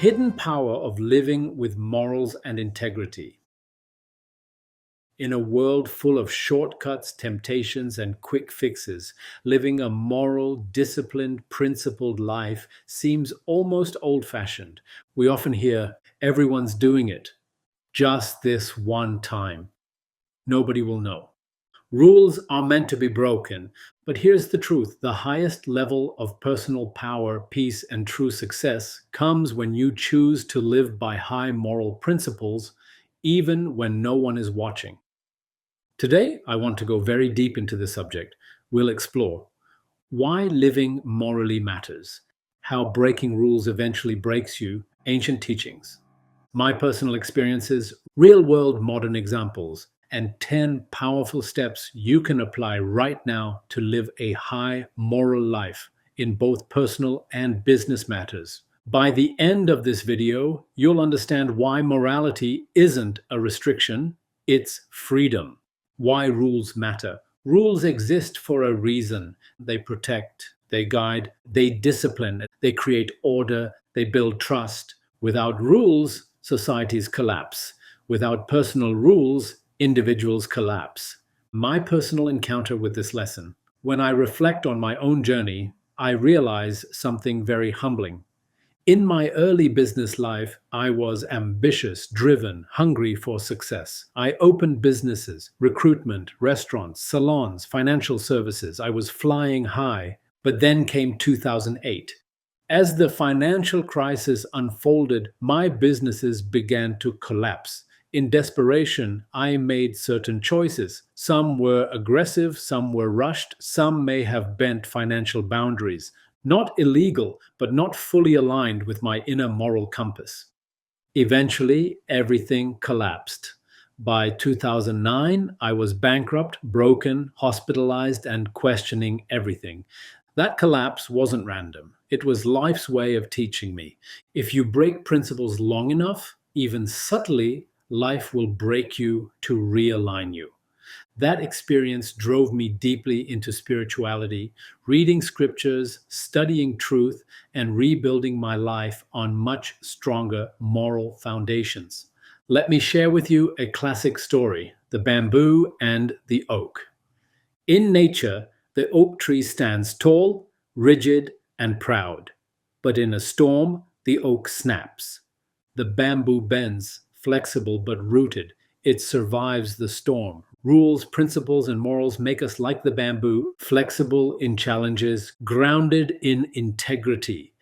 hidden power of living with morals and integrity. In a world full of shortcuts, temptations, and quick fixes, living a moral, disciplined, principled life seems almost old fashioned. We often hear, everyone's doing it, just this one time. Nobody will know. Rules are meant to be broken, but here's the truth: the highest level of personal power, peace, and true success comes when you choose to live by high moral principles, even when no one is watching. Today, I want to go very deep into this subject. We'll explore why living morally matters, how breaking rules eventually breaks you, ancient teachings, my personal experiences, real world modern examples, and 10 powerful steps you can apply right now to live a high moral life in both personal and business matters. By the end of this video, you'll understand why morality isn't a restriction, it's freedom. Why rules matter. Rules exist for a reason. They protect, they guide, they discipline, they create order, they build trust. Without rules, societies collapse. Without personal rules, individuals collapse. My personal encounter with this lesson: when I reflect on my own journey, I realize something very humbling. In my early business life, I was ambitious, driven, hungry for success. I opened businesses, recruitment, restaurants, salons, financial services. I was flying high. But then came 2008. As the financial crisis unfolded, my businesses began to collapse. In desperation, I made certain choices. Some were aggressive, some were rushed, some may have bent financial boundaries. Not illegal, but not fully aligned with my inner moral compass. Eventually, everything collapsed. By 2009, I was bankrupt, broken, hospitalized, and questioning everything. That collapse wasn't random. It was life's way of teaching me. If you break principles long enough, even subtly, life will break you to realign you. That experience drove me deeply into spirituality, reading scriptures, studying truth, and rebuilding my life on much stronger moral foundations. Let me share with you a classic story: the bamboo and the oak. In nature, the oak tree stands tall, rigid, and proud. But in a storm, the oak snaps. The bamboo bends, flexible but rooted. It survives the storm. Rules, principles, and morals make us like the bamboo, flexible in challenges, grounded in integrity,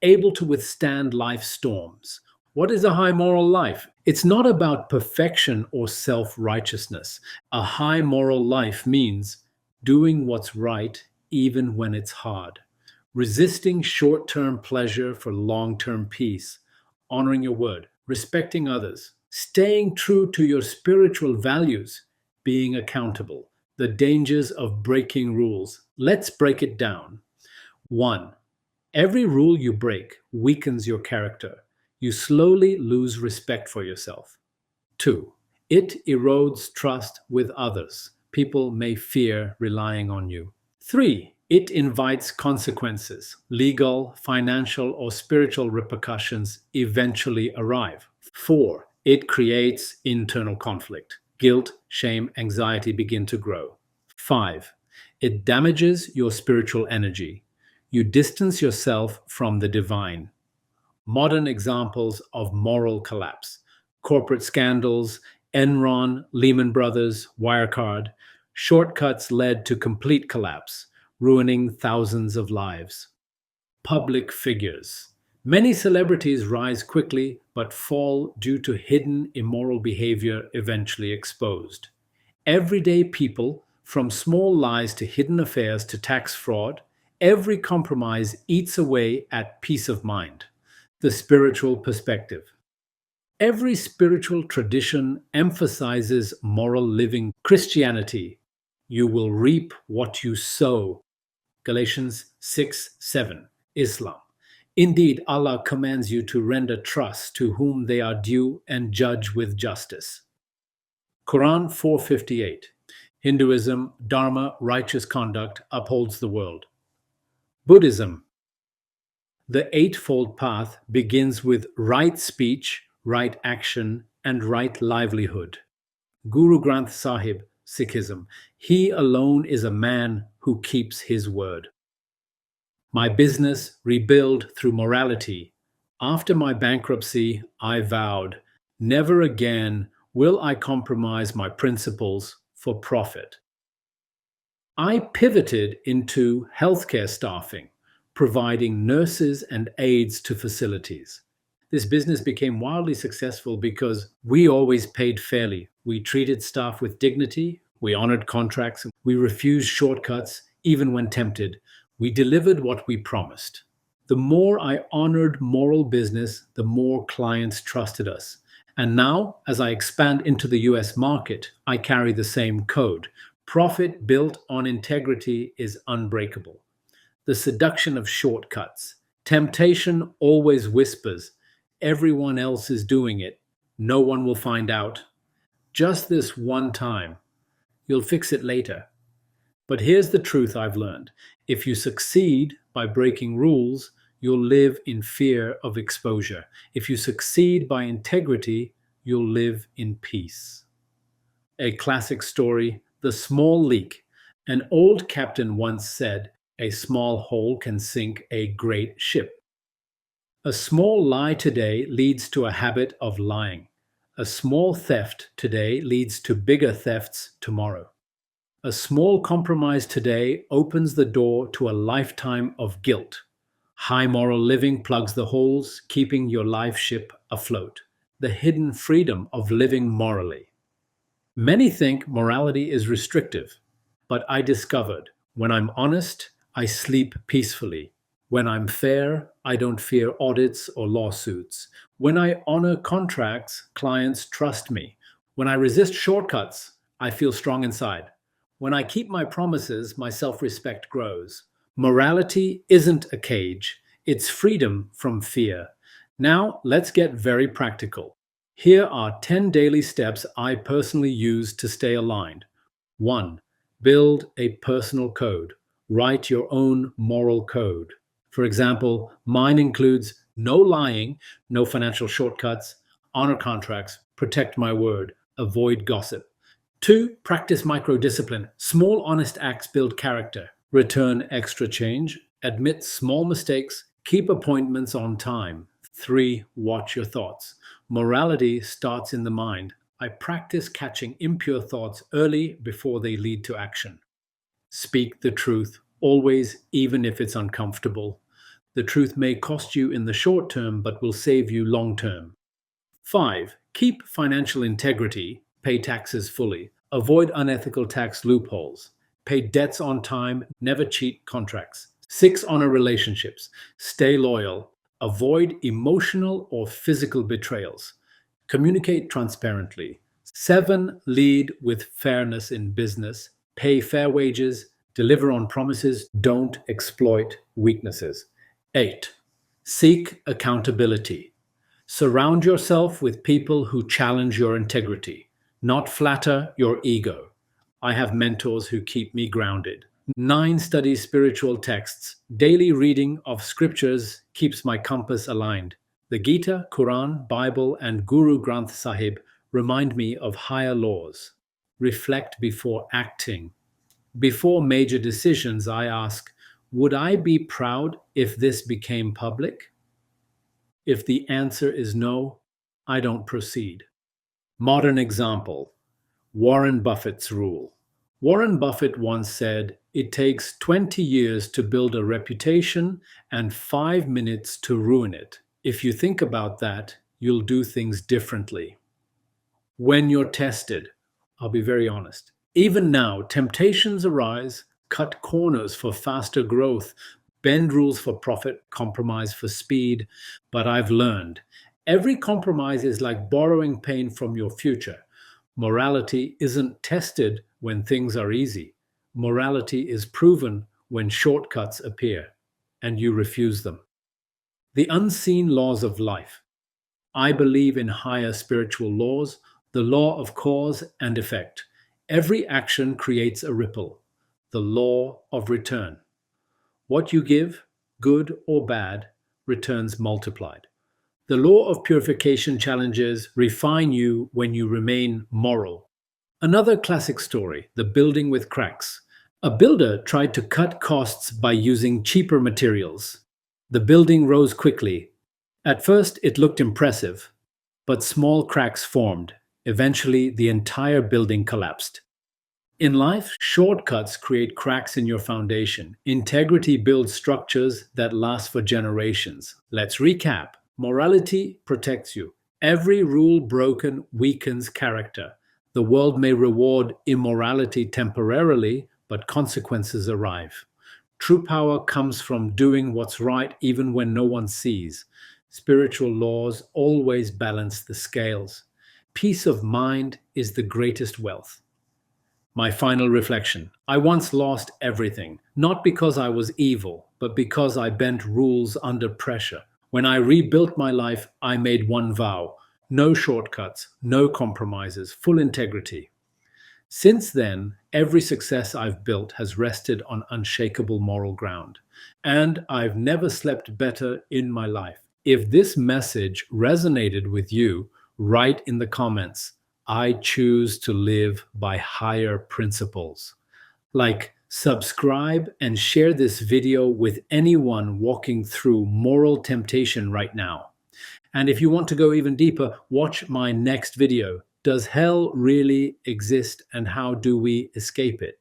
able to withstand life's storms. What is a high moral life? It's not about perfection or self righteousness. A high moral life means doing what's right even when it's hard, resisting short term pleasure for long term peace, honoring your word, respecting others, staying true to your spiritual values, being accountable, the dangers of breaking rules. Let's break it down. 1. Every rule you break weakens your character. You slowly lose respect for yourself. 2. It erodes trust with others. People may fear relying on you. 3. It invites consequences. Legal, financial, or spiritual repercussions eventually arrive. 4. It creates internal conflict. Guilt, shame, anxiety begin to grow. 5. It damages your spiritual energy. You distance yourself from the divine. Modern examples of moral collapse: corporate scandals, Enron, Lehman Brothers, Wirecard. Shortcuts led to complete collapse, ruining thousands of lives. Public figures. Many celebrities rise quickly but fall due to hidden immoral behavior eventually exposed. Everyday people, from small lies to hidden affairs to tax fraud, every compromise eats away at peace of mind. The spiritual perspective. Every spiritual tradition emphasizes moral living. Christianity: you will reap what you sow. Galatians 6:7. Islam: indeed, Allah commands you to render trust to whom they are due and judge with justice. Quran 4:58. Hinduism: Dharma, righteous conduct, upholds the world. Buddhism: The Eightfold Path begins with right speech, right action, and right livelihood. Guru Granth Sahib, Sikhism. He alone is a man who keeps his word. My business rebuild through morality. After my bankruptcy, I vowed, never again will I compromise my principles for profit. I pivoted into healthcare staffing, providing nurses and aides to facilities. This business became wildly successful because we always paid fairly. We treated staff with dignity, we honored contracts, we refused shortcuts even when tempted. We delivered what we promised. The more I honored moral business, the more clients trusted us. And now, as I expand into the US market, I carry the same code. Profit built on integrity is unbreakable. The seduction of shortcuts. Temptation always whispers, everyone else is doing it. No one will find out. Just this one time. You'll fix it later. But here's the truth I've learned. If you succeed by breaking rules, you'll live in fear of exposure. If you succeed by integrity, you'll live in peace. A classic story, The Small Leak. An old captain once said, a small hole can sink a great ship. A small lie today leads to a habit of lying. A small theft today leads to bigger thefts tomorrow. A small compromise today opens the door to a lifetime of guilt. High moral living plugs the holes, keeping your life ship afloat. The hidden freedom of living morally. Many think morality is restrictive, but I discovered when I'm honest, I sleep peacefully. When I'm fair, I don't fear audits or lawsuits. When I honor contracts, clients trust me. When I resist shortcuts, I feel strong inside. When I keep my promises, my self respect grows. Morality isn't a cage, it's freedom from fear. Now, let's get very practical. Here are 10 daily steps I personally use to stay aligned. 1. Build a personal code. Write your own moral code. For example, mine includes no lying, no financial shortcuts, honor contracts, protect my word, avoid gossip. 2. Practice microdiscipline. Small honest acts build character. Return extra change. Admit small mistakes. Keep appointments on time. 3. Watch your thoughts. Morality starts in the mind. I practice catching impure thoughts early before they lead to action. Speak the truth, always, even if it's uncomfortable. The truth may cost you in the short term, but will save you long term. 5. Keep financial integrity. Pay taxes fully. Avoid unethical tax loopholes. Pay debts on time. Never cheat contracts. 6. Honor relationships. Stay loyal. Avoid emotional or physical betrayals. Communicate transparently. 7. Lead with fairness in business. Pay fair wages. Deliver on promises. Don't exploit weaknesses. 8. Seek accountability. Surround yourself with people who challenge your integrity, not flatter your ego. I have mentors who keep me grounded. 9. Study spiritual texts. Daily reading of scriptures keeps my compass aligned. The Gita, Quran, Bible, and Guru Granth Sahib remind me of higher laws. Reflect before acting. Before major decisions, I ask, would I be proud if this became public? If the answer is no, I don't proceed. Modern example, Warren Buffett's rule. Warren Buffett once said, it takes 20 years to build a reputation and 5 minutes to ruin it. If you think about that, you'll do things differently. When you're tested, I'll be very honest. Even now, temptations arise, cut corners for faster growth, bend rules for profit, compromise for speed. But I've learned every compromise is like borrowing pain from your future. Morality isn't tested when things are easy. Morality is proven when shortcuts appear and you refuse them. The unseen laws of life. I believe in higher spiritual laws, the law of cause and effect. Every action creates a ripple, the law of return. What you give, good or bad, returns multiplied. The law of purification challenges refine you when you remain moral. Another classic story, the building with cracks. A builder tried to cut costs by using cheaper materials. The building rose quickly. At first, it looked impressive, but small cracks formed. Eventually, the entire building collapsed. In life, shortcuts create cracks in your foundation. Integrity builds structures that last for generations. Let's recap. Morality protects you. Every rule broken weakens character. The world may reward immorality temporarily, but consequences arrive. True power comes from doing what's right even when no one sees. Spiritual laws always balance the scales. Peace of mind is the greatest wealth. My final reflection. I once lost everything, not because I was evil, but because I bent rules under pressure. When I rebuilt my life, I made one vow: no shortcuts, no compromises, full integrity. Since then, every success I've built has rested on unshakable moral ground, and I've never slept better in my life. If this message resonated with you, write in the comments: I choose to live by higher principles. Like, subscribe, and share this video with anyone walking through moral temptation right now. And if you want to go even deeper, watch my next video. Does hell really exist and how do we escape it?